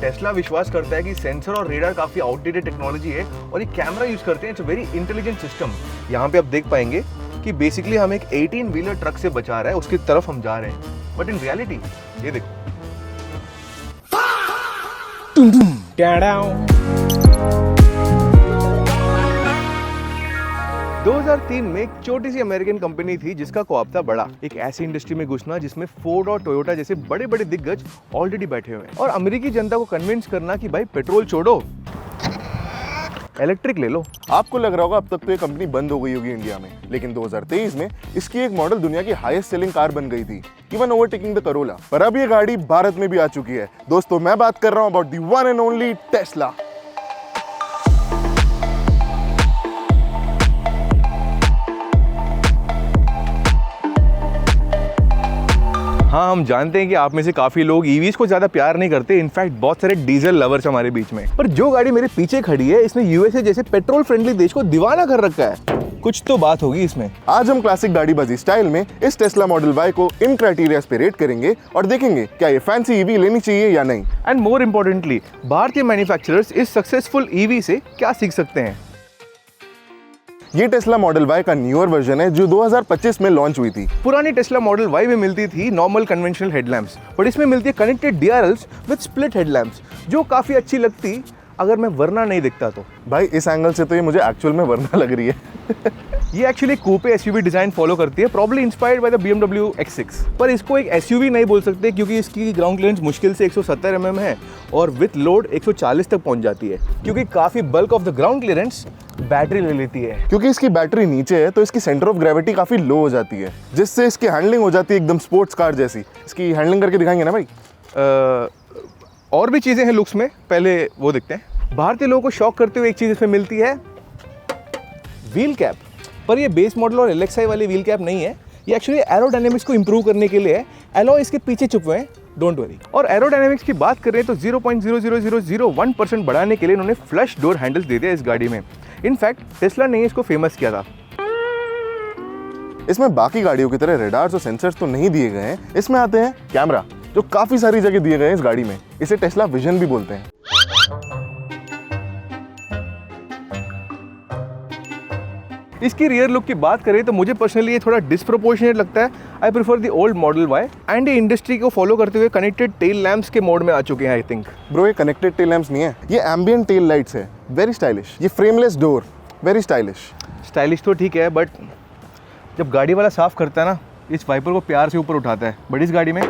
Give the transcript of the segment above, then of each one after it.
Tesla विश्वास करता है कि सेंसर और रेडार काफी आउटडेटेड टेक्नोलॉजी है और ये कैमरा यूज करते हैं। It's a very intelligent system. यहाँ पे आप देख पाएंगे कि बेसिकली हम एक 18 व्हीलर ट्रक से बचा रहा है, उसकी तरफ हम जा रहे हैं, बट इन रियलिटी ये देखो 2003 में एक छोटी सी अमेरिकन कंपनी थी जिसका ख्वाब था बड़ा, एक ऐसी इंडस्ट्री में घुसना जिसमें फोर्ड और टोयोटा जैसे बड़े बड़े दिग्गज ऑलरेडी बैठे हुए हैं और अमेरिकी जनता को कन्विंस करना कि भाई पेट्रोल छोड़ो, इलेक्ट्रिक ले लो। आपको लग रहा होगा अब तक तो ये कंपनी बंद हो गई होगी इंडिया में, लेकिन 2023 में इसकी एक मॉडल दुनिया की हाईएस्ट सेलिंग कार बन गई थी, इवन ओवरटेकिंग द करोला। पर अब ये गाड़ी भारत में भी आ चुकी है। दोस्तों, मैं बात कर रहा हूं about the one and only Tesla. हाँ, हम जानते हैं कि आप में से काफी लोग ईवीज को ज्यादा प्यार नहीं करते, इनफैक्ट बहुत सारे डीजल लवर्स हमारे बीच में। पर जो गाड़ी मेरे पीछे खड़ी है इसने यूएसए जैसे पेट्रोल फ्रेंडली देश को दीवाना कर रखा है। कुछ तो बात होगी इसमें। आज हम क्लासिक गाड़ीबाजी स्टाइल में इस टेस्ला मॉडल वाई को इन क्राइटेरिया पे रेट करेंगे और देखेंगे क्या ये फैंसी ईवी लेनी चाहिए या नहीं। एंड मोर इम्पोर्टेंटली, भारतीय मैन्युफैक्चरर्स इस सक्सेसफुल ईवी से क्या सीख सकते हैं। ये टेस्ला मॉडल वाई का न्यूअर वर्जन है जो 2025 में लॉन्च हुई थी। पुरानी टेस्ला मॉडल वाई में मिलती थी नॉर्मल कन्वेंशनल हेडलैम्प्स, बट इसमें मिलती है connected DRLs with split headlamps, जो काफी अच्छी लगती अगर मैं वरना नहीं दिखता तो। भाई इस एंगल से तो ये मुझे एक्चुअल में वरना लग रही है। ये एक्चुअली कूपे एसयूवी डिजाइन फॉलो करती है, probably inspired by the BMW X6। पर इसको एक एसयूवी नहीं बोल सकते क्योंकि इसकी ग्राउंड क्लियरेंस मुश्किल से 170 mm है और विथ लोड 140 तक पहुंच जाती है, क्योंकि काफी bulk of the ground clearance battery ले लेती है। क्योंकि इसकी बैटरी नीचे है तो इसकी सेंटर ऑफ ग्रेविटी काफी लो हो जाती है, जिससे इसकी हैंडलिंग हो जाती है एकदम स्पोर्ट्स कार जैसी। इसकी हैंडलिंग करके दिखाएंगे ना भाई। और भी चीजें हैं लुक्स में, पहले वो देखते हैं। भारतीय लोगों को शॉक करते हुए एक चीज इसमें मिलती है, व्हील कैप। पर ये बेस मॉडल और LXi वाली व्हील कैप नहीं है, ये एक्चुअली एरोडायनेमिक्स को इंप्रूव करने के लिए है। एलॉय इसके पीछे छुपे हैं, डोंट वरी। और एरोडायनेमिक्स की बात करें तो 0.00001% बढ़ाने के लिए इन्होंने फ्लश डोर हैंडल्स दे दिया इस गाड़ी में। इनफैक्ट टेस्ला ने इसको फेमस किया था। इसमें बाकी गाड़ियों की तरह रेडार्स और सेंसर्स तो नहीं दिए गए हैं, इसमें आते हैं कैमरा, जो काफी सारी जगह दिए गए हैं इस गाड़ी में। इसे टेस्ला विजन भी बोलते हैं। इसकी रियर लुक की बात करें तो मुझे पर्सनली ये थोड़ा डिस्प्रोपोर्शनेट लगता है। I prefer the old model Y, and ये इंडस्ट्री को फॉलो करते हुए कनेक्टेड टेल लैंप्स के मोड में आ चुके हैं आई थिंक। ब्रो, ये कनेक्टेड टेल लैंप्स नहीं है, ये एम्बिएंट टेल लाइट्स है, वेरी स्टाइलिश। ये frameless door, very stylish. Stylish तो ठीक है, बट जब गाड़ी वाला साफ करता है ना, इस वाइपर को प्यार से ऊपर उठाता है, बट इस गाड़ी में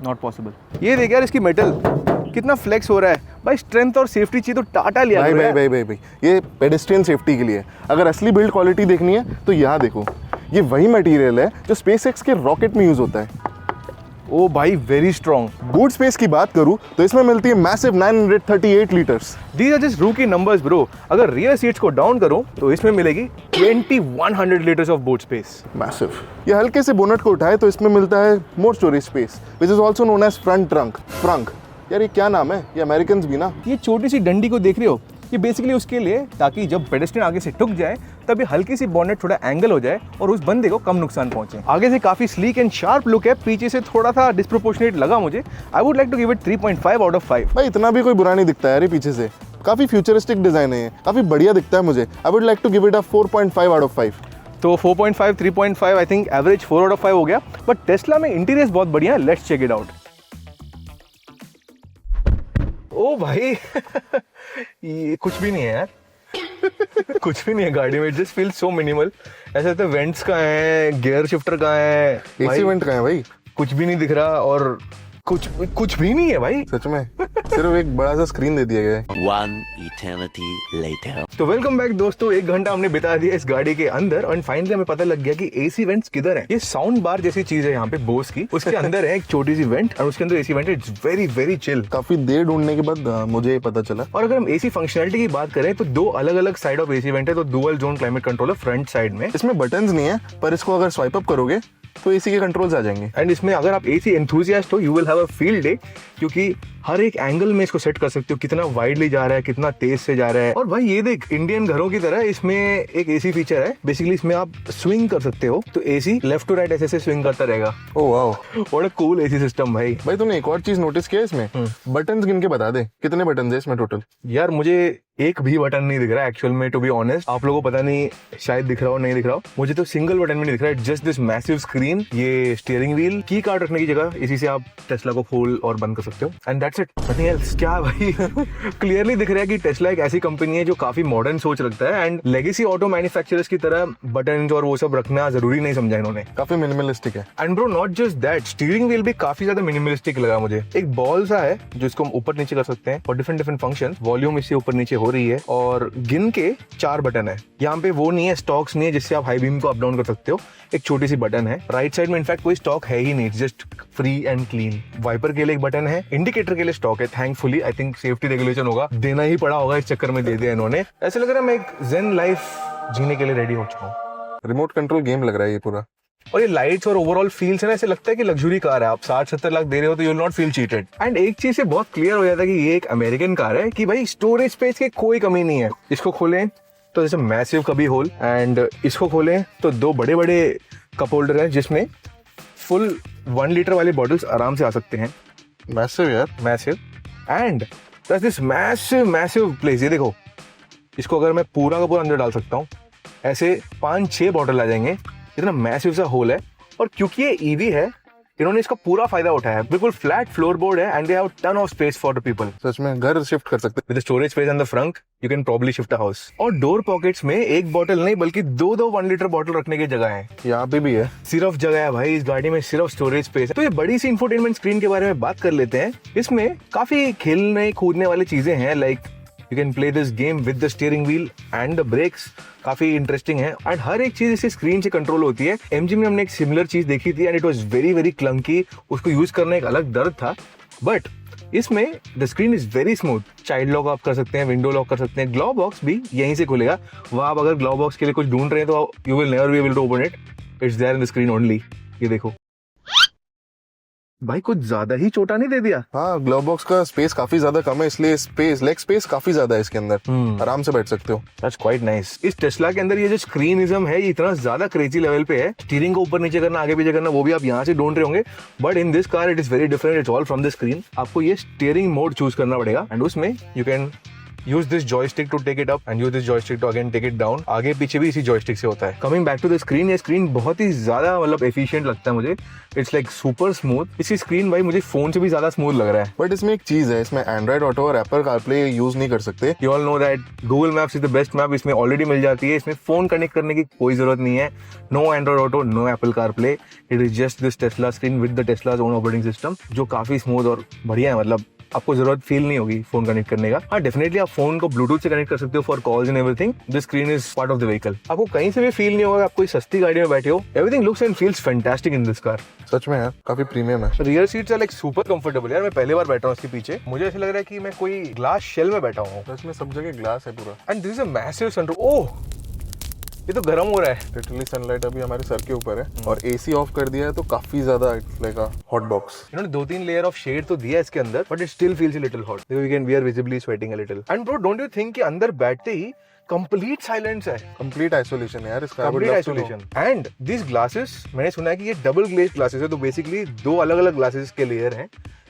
नॉट पॉसिबल। ये देख यार इसकी मेटल कितना फ्लेक्स हो रहा है भाई। स्ट्रेंथ और सेफ्टी चाहिए तो टाटा लिया भाई भाई भाई भाई भाई ये पेडेस्ट्रियन सेफ्टी के लिए। अगर असली बिल्ड क्वालिटी देखनी है तो यहाँ देखो, ये वही मटेरियल है जो SpaceX के रॉकेट में यूज होता है। ओ भाई, वेरी स्ट्रॉन्ग। बूट स्पेस की बात करूं तो इसमें मिलती है massive 938 litres. These are just rookie numbers bro. अगर रियर सीट्स को डाउन करो तो इसमें मिलेगी 2100 litres of boot space. Massive. ये हल्के से बोनट को उठाए तो इसमें मिलता है more storage space, which is also known as front trunk. Frunk, यार ये क्या नाम है, ये अमेरिकन भी ना। ये छोटी सी डंडी को देख रहे हो, ये बेसिकली उसके लिए ताकि जब पेडेस्ट्रियन आगे से ठुक जाए तभी हल्की सी बॉनेट थोड़ा एंगल हो जाए और उस बंदे को कम नुकसान पहुंचे। आगे से काफी स्लीक एंड शार्प लुक है, पीछे से थोड़ा सा डिस्प्रोपोर्शनेट लगा मुझे। I would like to give it 3.5 out of 5। भाई इतना भी कोई बुरा नहीं दिखता यार, ये पीछे से काफी फ्यूचरिस्टिक डिजाइन है, काफी बढ़िया दिखता है मुझे। I would like to give it a 4.5 out of 5। तो 4.5, 3.5, I think average 4 out of 5 हो गया। बट टेस्ला में इंटीरियर्स बहुत बढ़िया है, लेट्स चेक इट आउट। ओ भाई ये कुछ भी नहीं है यार। कुछ भी नहीं है गाड़ी में, it just feels so minimal. ऐसे तो वेंट्स कहाँ है, गियर शिफ्टर कहाँ है, एसी वेंट कहाँ है भाई? कुछ भी नहीं दिख रहा और कुछ भी नहीं है भाई सच में। सिर्फ एक बड़ा सा स्क्रीन दे दिया गया है। One eternity later. तो वेलकम बैक दोस्तों, 1 घंटा हमने बिता दिया इस गाड़ी के अंदर और फाइनली हमें पता लग गया कि एसी वेंट्स किधर है। ये साउंड बार जैसी चीज है यहाँ पे बोस की, उसके अंदर है एक छोटी सी वेंट और उसके अंदर एसी वेंट है। It's very very chill. काफी देर ढूंढने के बाद मुझे पता चला। और अगर हम एसी फंक्शनलिटी की बात करें तो 2 अलग अलग साइड ऑफ एसी वेंट है। तो dual zone climate controller front side में, इसमें बटन्स नहीं है, पर इसको अगर स्वाइप अप करोगे तो एसी के कंट्रोल्स आ जाएंगे। एंड इसमें अगर आप एसी एंथुसियास्ट हो, you will have a field day, क्योंकि हर एक एंगल में इसको सेट कर सकते हो, कितना वाइडली जा रहा है, कितना तेज से जा रहा है। और भाई ये देख, इंडियन घरों की तरह इसमें एक एसी फीचर है। बेसिकली इसमें आप स्विंग कर सकते हो, तो एसी लेफ्ट टू राइट ऐसे स्विंग करता रहेगा। Oh wow, what a cool AC system भाई। भाई तूने एक और चीज नोटिस किया इसमें? बटन्स गिन के बता दे, कितने बटन है इसमें टोटल? यार मुझे एक भी बटन नहीं दिख रहा है एक्चुअल में, टू बी ऑनेस्ट। आप लोगों को पता नहीं शायद दिख रहा हो नहीं दिख रहा हो, मुझे तो सिंगल बटन भी नहीं दिख रहा है। जस्ट दिस मैसिव स्क्रीन, ये स्टीयरिंग व्हील, की कार्ड रखने की जगह इसी से आप टेस्ला को खोल और बंद कर सकते हो, and that's it, nothing else. क्या भाई क्लियरली दिख रहा है कि टेस्ला एक ऐसी कंपनी है जो काफी मॉडर्न सोच रखता है, एंड लेगेसी ऑटो मैन्युफैक्चरर्स की तरह बटन और वो सब रखना जरूरी नहीं समझा इन्होंने। काफी मिनिमलिस्टिक है। And bro not just that, steering wheel भी काफी ज्यादा मिनिमलिस्टिक लगा मुझे। एक बॉल सा है जिसको हम ऊपर नीचे कर सकते हैं और डिफरेंट डिफरेंट फंक्शन, वॉल्यूम इससे ऊपर नीचे हो रही है, और गिन के 4 बटन है। यहाँ पे वो नहीं है, स्टॉक्स नहीं है जिससे आप हाई बीम को अप डाउन कर सकते हो। एक छोटी सी बटन है राइट साइड में, इनफैक्ट कोई स्टॉक है ही नहीं, just free and clean. Wiper के लिए एक बटन है, इंडिकेटर के लिए स्टॉक है। Thankfully I think safety regulation होगा, देना ही पड़ा होगा, इस चक्कर में दे दिया इन्होंने। ऐसे लग रहा है मैं एक ज़ेन लाइफ जीने के लिए रेडी हो चुका हूँ। रिमोट कंट्रोल गेम लग रहा है ये पूरा। और ये लाइट्स और ओवरऑल फील से ना ऐसे लगता है कि लग्जरी कार है। आप 60-70 लाख दे रहे हो तो you will not feel cheated. And एक चीज से बहुत क्लियर हो जाता है कि ये एक अमेरिकन कार है, कि भाई स्टोरेज स्पेस की कोई कमी नहीं है। इसको खोलें तो जैसे मैसिव कभी होल, एंड इसको खोलें तो 2 बड़े बड़े कप होल्डर हैं जिसमें फुल 1 लीटर वाली बॉटल्स आराम से आ सकते हैं। मैसिव यार, massive, and this massive massive place. ये देखो, इसको अगर मैं पूरा का पूरा अंदर डाल सकता हूँ, ऐसे 5-6 बॉटल आ जाएंगे, इतना मैसिव सा होल है। और क्योंकि ये ईवी है, इन्होंने इसका पूरा फायदा उठाया है। बिल्कुल फ्लैट फ्लोर बोर्ड है, and they have ton of space for the people. सच में घर शिफ्ट कर सकते with storage space in the front, you can probably shift a house. और डोर पॉकेट्स में एक बॉटल नहीं बल्कि 2 1 लीटर बॉटल रखने की जगह है। यहाँ पे भी है, सिर्फ जगह है भाई इस गाड़ी में, सिर्फ स्टोरेज स्पेस है। तो ये बड़ी सी इंफोटेनमेंट स्क्रीन के बारे में बात कर लेते हैं। इसमें काफी खेलने कूदने वाली चीजें हैं, like you can play this game with the steering wheel and the brakes, काफी इंटरेस्टिंग है। एंड हर एक चीज इसी स्क्रीन से कंट्रोल होती है। MG में हमने एक सिमिलर चीज देखी थी, and it was very very clunky, उसको यूज करना एक अलग दर्द था। बट इसमें the screen is very smooth. Child lock आप कर सकते हैं, विंडो लॉक कर सकते हैं, ग्लव बॉक्स भी यहीं से खुलेगा। वह आप अगर ग्लव बॉक्स के लिए कुछ ढूंढ रहे हैं तो you will never be able to open it, it's there in the screen only. ये देखो भाई, कुछ ज्यादा ही छोटा नहीं दे दिया? हाँ, ग्लव बॉक्स का स्पेस काफी ज्यादा कम है, इसलिए स्पेस, लेग स्पेस काफी ज्यादा है इसके अंदर, आराम से बैठ सकते हो। That's quite nice. इस टेस्ला के अंदर ये जो स्क्रीनिज्म है, ये इतना ज्यादा क्रेजी लेवल पे है। स्टीयरिंग को ऊपर नीचे करना, आगे पीछे करना, वो भी आप यहाँ से ढूंढ रहे होंगे, but in this car it is very different, it's all from the screen. आपको ये स्टीयरिंग मोड चूज करना पड़ेगा, एंड उसमें you can use this joystick to take it up and use this joystick to again take it down। आगे पीछे भी इसी joystick से होता है। Coming back to the screen, ये स्क्रीन बहुत ही ज्यादा मतलब efficient लगता है मुझे। It's like super smooth। इसकी स्क्रीन भाई मुझे फोन से भी ज्यादा स्मूथ लग रहा है। बट इसमें एक चीज है, इसमें एंड्रॉइड ऑटो और एप्पल कारप्ले यूज नहीं कर सकते। You all know that Google Maps is the best map, इसमें ऑलरेडी मिल जाती है। इसमें फोन कनेक्ट करने की कोई जरूरत नहीं है। No Android Auto, no Apple CarPlay, it is just this Tesla screen with the Tesla's own operating system, जो काफी स्मूथ और बढ़िया है। मतलब आपको जरूरत फील नहीं होगी फोन कनेक्ट करने का। हाँ, डेफिनेटली आप फोन को ब्लूटूथ से कनेक्ट कर सकते हो for calls and everything. This screen is part of the vehicle. आपको कहीं से भी फील नहीं होगा आप कोई सस्ती गाड़ी में बैठे हो। Everything looks and feels fantastic in this car. सच में यार, काफी प्रीमियम है। Rear seats are like super comfortable यार। मैं पहली बार बैठा हूँ इसके पीछे, मुझे ऐसा लग रहा है कि मैं कोई ग्लास शेल में बैठा हूँ। सच में सब जगह ग्लास है पूरा, and this is a massive sunroof. Oh, ये तो गर्म हो रहा है। लिटरली सनलाइट अभी हमारे सर के ऊपर है, और एसी ऑफ कर दिया है तो काफी ज्यादा it's like a hot box. इन्होंने 2-3 लेयर ऑफ शेड तो दिया है इसके अंदर, but it still feels a little hot. We are visibly sweating a little. And bro, don't you think कि अंदर बैठते ही कंप्लीट साइलेंस है, कंप्लीट आइसोलेशन है यार इसका। Complete isolation. And this glasses, मैंने सुना है कि ये डबल ग्लेज ग्लासेस है, तो बेसिकली 2 अलग अलग ग्लासेस के लेयर हैं,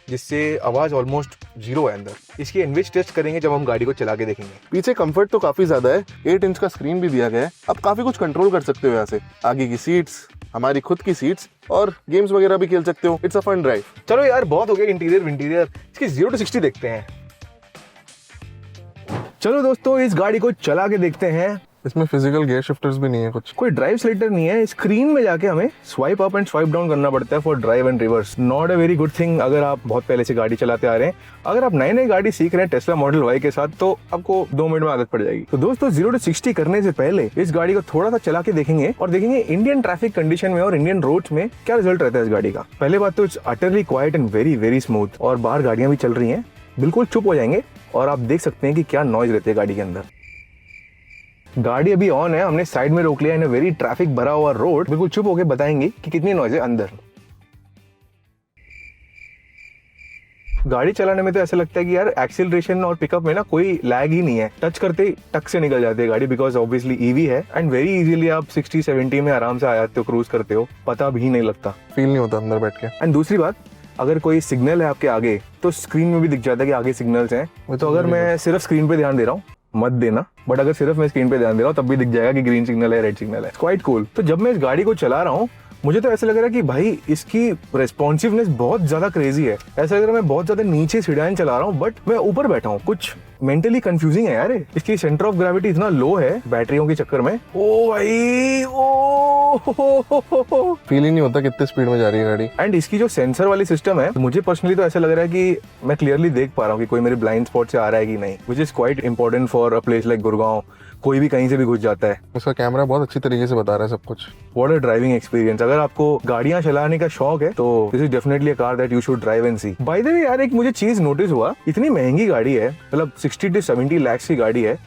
जिससे आवाज ऑलमोस्ट 0 है अंदर। इसकी इनविच टेस्ट करेंगे जब हम गाड़ी को चला के देखेंगे। पीछे कंफर्ट तो काफी ज्यादा है, 8 इंच का स्क्रीन भी दिया गया है। आप काफी कुछ कंट्रोल कर सकते हो यहाँ से। आगे की सीट्स, हमारी खुद की सीट्स, और गेम्स वगैरह भी खेल सकते हो। It's a fun drive. चलो यार, बहुत हो गया इंटीरियर विंटीरियर। इसकी 0 to 60 देखते हैं। चलो दोस्तों, इस गाड़ी को चला के देखते हैं। इसमें फिजिकल गियर शिफ्टर्स भी नहीं है कुछ, कोई ड्राइव सिलेक्टर नहीं है। स्क्रीन में जाके हमें swipe up and swipe down करना पड़ता है for drive and reverse. Not a very good thing अगर आप बहुत पहले से गाड़ी चलाते आ रहे हैं। अगर आप नई गाड़ी सीख रहे हैं टेस्ला मॉडल Y के साथ, तो आपको 2 मिनट में आदत पड़ जाएगी। तो दोस्तों, 0 to 60 करने से पहले इस गाड़ी को थोड़ा सा चला के देखेंगे और देखेंगे इंडियन ट्रैफिक कंडीशन में और इंडियन रोड्स में क्या रिजल्ट रहता है इस गाड़ी का। पहले बात तो it's utterly quiet and very very smooth, और बाहर गाड़ियां भी चल रही हैं, बिल्कुल चुप हो जाएंगे और आप देख सकते हैं कि क्या नॉइज रहती है गाड़ी के अंदर। गाड़ी अभी ऑन है, हमने साइड में रोक लिया इन वेरी ट्रैफिक भरा हुआ रोड। बिल्कुल चुप होके बताएंगे कि कितनी नॉइज है अंदर। गाड़ी चलाने में तो ऐसा लगता है कि यार एक्सीलरेशन और पिकअप में ना कोई लैग ही नहीं है, टच करते ही टक से निकल जाती है गाड़ी, बिकॉज ऑब्वियसली ईवी है एंड वेरी इजीली आप 60-70 में आराम से आ जाते हो, क्रूज करते हो, पता भी नहीं लगता, फील नहीं होता अंदर बैठ के। एंड दूसरी बात, अगर कोई सिग्नल है आपके आगे तो स्क्रीन में भी दिख जाता है कि आगे सिग्नल्स हैं, तो अगर मैं सिर्फ स्क्रीन पे ध्यान दे रहा हूँ मत देना, बट अगर सिर्फ मैं स्क्रीन पे ध्यान दे रहा हूँ तब भी दिख जाएगा कि ग्रीन सिग्नल है, रेड सिग्नल है, क्वाइट कूल। तो जब मैं इस गाड़ी को चला रहा हूँ मुझे तो ऐसा लग रहा है कि भाई इसकी रेस्पॉन्सिवनेस बहुत ज्यादा क्रेजी है, ऐसा लग रहा है मैं बहुत ज्यादा नीचे सीढ़ियां चला रहा हूँ बट मैं ऊपर बैठा हूँ, कुछ मेंटली कंफ्यूजिंग है यार। इसकी सेंटर ऑफ ग्रेविटी इतना लो है बैटरियों के चक्कर में, ओ भाई ओ फील ही नहीं होता कितने स्पीड में जा रही है गाड़ी। एंड इसकी जो सेंसर वाली सिस्टम है, मुझे पर्सनली तो ऐसा लग रहा है कि मैं क्लियरली देख पा रहा हूँ कि कोई मेरे ब्लाइंड स्पॉट से आ रहा है कि नहीं, which is quite important for a place like Gurgaon, कोई भी कहीं से भी घुस जाता है। इसका कैमरा बहुत अच्छी तरीके से बता रहा है सब कुछ। व्हाट अ ड्राइविंग एक्सपीरियंस, अगर आपको गाड़ियां चलाने का शौक है तो this is definitely a car that you should drive and see. By the way यार, एक मुझे चीज नोटिस हुआ, इतनी महंगी गाड़ी है, मतलब 60 to 70 लाख की गाड़ी है,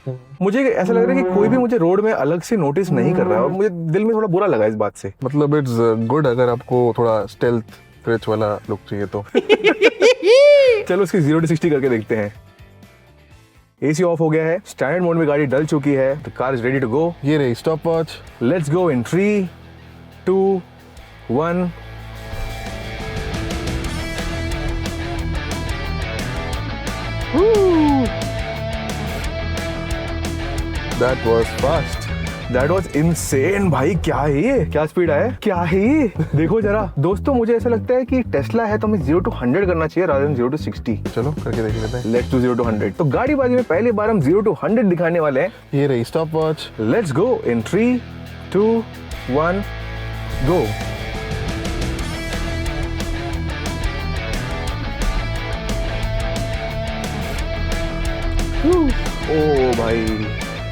मुझे ऐसा लग रहा है कि कोई भी मुझे रोड में अलग से नोटिस नहीं कर रहा है और मुझे दिल में थोड़ा बुरा लगा इस बात से। मतलब इट्स गुड अगर आपको थोड़ा स्टेल्थ क्रेच वाला लुक चाहिए तो। चलो उसकी 0 to 60 करके देखते हैं। एसी ऑफ हो गया है, स्टैंडर्ड मोड में गाड़ी डल चुकी है, the car is ready to go. ये रही stop watch. Let's go in 3, 2, 1। That was fast. That was insane भाई, क्या है ये, क्या स्पीड है, क्या है ये, देखो जरा। दोस्तों मुझे ऐसा लगता है कि टेस्ला है तो हमें 0 to 100 करना चाहिए rather than 0 to 60। चलो करके देख लेते हैं। Let's do 0 to 100। तो गाड़ीबाजी में पहली बार हम 0 to 100 दिखाने वाले हैं। ये रही stop watch. Let's go in 3, 2, 1, go।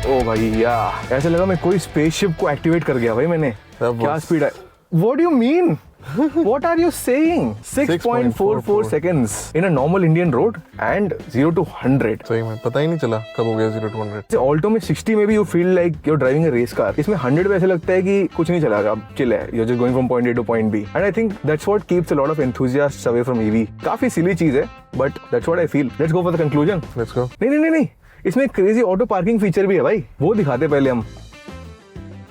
ओ भाई यार, ऐसा लगा मैं कोई स्पेसशिप को एक्टिवेट कर गया भाई मैंने। क्या स्पीड है, what do you mean, what are you saying, 6.44 seconds in a normal Indian road and 0 to 100। सही में पता ही नहीं चला कब हो गया 0 to 100। ऑल्टो में 60 में भी you feel like you are driving a race car, इसमें 100 में ऐसा लगता है कि कुछ नहीं चला, अब चिल है, you are just going from point A to point B and I think that's what keeps a lot of enthusiasts away from EV। काफी सिली चीज है but that's what I feel। Let's go for the conclusion। Let's go. नहीं, इसमें crazy auto parking feature भी है भाई, वो दिखाते पहले हम।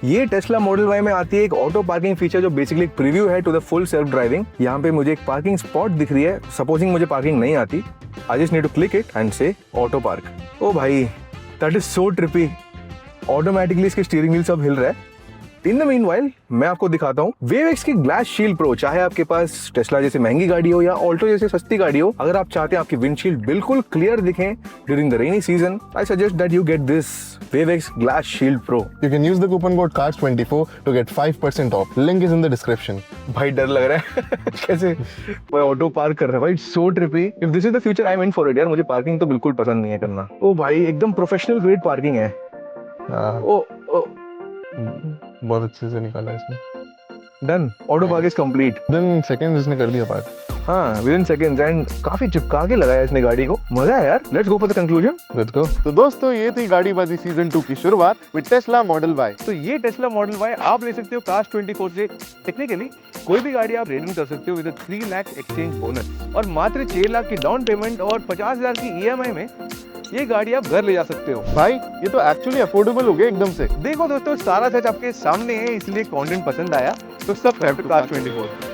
ये टेस्ला मॉडल वाई में आती है एक ऑटो पार्किंग फीचर जो बेसिकली एक प्रीव्यू है to the full self driving. यहाँ पे मुझे एक पार्किंग स्पॉट दिख रही है, सपोजिंग मुझे पार्किंग नहीं आती, I just need to click it and say auto park. ओ भाई that is so trippy, automatically इसके स्टीयरिंग व्हील सब हिल रहा है। इन द मीनवाइल मैं आपको दिखाता हूँ वेवएक्स की ग्लास शील्ड प्रो। चाहे आपके पास टेस्ला जैसे महंगी गाड़ी हो या ऑल्टो जैसे सस्ती गाड़ी हो, अगर आप चाहते हैं आपकी विंडशील्ड बिल्कुल क्लियर दिखें during the rainy season, I suggest that you get this WaveX glass shield pro. You can use the coupon code CARS24 to get 5% off. Link is in the description. भाई डर लग रहा है कैसे मैं auto park कर रहा है भाई, so trippy. If this is the future I'm in for it यार, मुझे पार्किंग तो बिल्कुल पसंद नहीं है करना। ओ भाई एकदम प्रोफेशनल ग्रेड पार्किंग है। ओ बहुत अच्छे से निकाला इसने। Done, auto park is complete. Then seconds इसने कर दिया पार्क। हाँ, विद इन सेकंड्स एंड काफी चिपका के लगाया इसने गाड़ी को, मजा है यार। Let's go for the conclusion. Let's go. तो दोस्तों ये थी गाड़ीबाजी सीजन 2 की शुरुआत विद टेस्ला मॉडल वाई। तो ये टेस्ला मॉडल वाई आप ले सकते हो Cars24 से। टेक्निकली कोई भी गाड़ी आप रेडिंग कर सकते हो विद 3 लाख एक्सचेंज बोनस और मात्र 6 लाख की डाउन पेमेंट और 50,000 की EMI में ये गाड़ी आप घर ले जा सकते हो। भाई ये तो एक्चुअली अफोर्डेबल हो गया एकदम से। देखो दोस्तों, सारा सच आपके सामने है, इसलिए कंटेंट पसंद आया तो सब्सक्राइब टू Cars24।